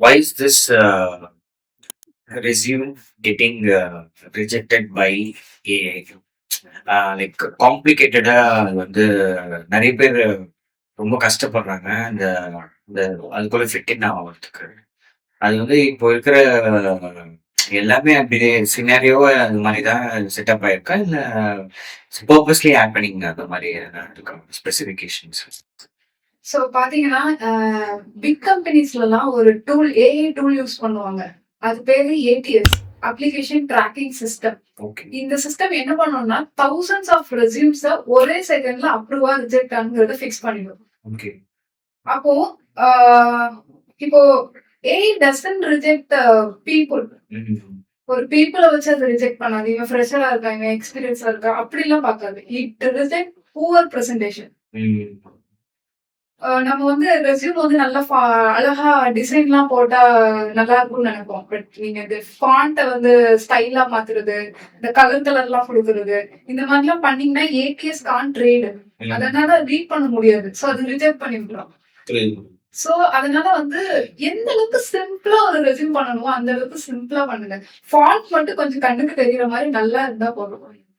why is this resume getting rejected by AI? Like காம்ப்ளிகேட்டடா வந்து நிறைய பேர் ரொம்ப கஷ்டப்படுறாங்க இந்த இந்த அதுக்குள்ள ஃபிட் ஆகிறதுக்கு. அது வந்து இப்போ இருக்கிற எல்லாமே அப்படி சினாரியோ அது மாதிரி தான் செட்டப் ஆயிருக்கா, இல்ல பர்பஸ்லி ஆட் பண்ணிங்க அந்த மாதிரி இருக்கா ஸ்பெசிஃபிகேஷன்ஸ்? ஸோ பாத்தீங்கன்னா பிக் கம்பெனிஸ்லாம் ஒரு டூல் ஏஐ டூல் யூஸ் பண்ணுவாங்க. அது பேரு ADS, application tracking system. Okay. இந்த சிஸ்டம் என்ன பண்ணும்னா தௌசண்ட்ஸ் ஆஃப் ரெஸ்யூம்ஸ் ஒரே செகண்ட்ல அப்ரூவா ரிஜெக்ட் ஆகுறத ஃபிக்ஸ் பண்ணிடும். ஓகே. அப்போ இப்போ ஏஐ டசன்ட் ரிஜெக்ட் பீப்புள். ஒரு பீப்புளை வச்சு அதை ரிஜெக்ட் பண்ணாது. இவன் ஃப்ரெஷரா இருக்கா, இவன் எக்ஸ்பீரியன்ஸா இருக்கா அப்படிலாம் பார்க்காது. It reject poor presentation. நம்ம வந்து ரெஸ்யூம் வந்து நல்லா அழகா டிசைன்லாம் போட்டா நல்லா இருக்கும்னு நினைப்போம். பட் நீங்க இந்த ஃபாண்ட்டை வந்து ஸ்டைலா மாத்துறது, இந்த கலர்லாம் கொடுக்கறது, இந்த மாதிரிலாம் பண்ணீங்கன்னா ஏடிஎஸ் கான்ட் ரீட். அதனால ரீட் பண்ண முடியாது. ஸோ அது ரிஜெக்ட் பண்ணி விட்டுரும். சோ அதனால வந்து எந்த அளவுக்கு சிம்பிளா ஒரு ரெஸ்யூம் பண்ணணுமோ அந்த அளவுக்கு சிம்பிளா பண்ணுங்க. ஃபாண்ட் மட்டும் கொஞ்சம் கண்ணுக்கு தெரியற மாதிரி நல்லா இருந்தா போதும்.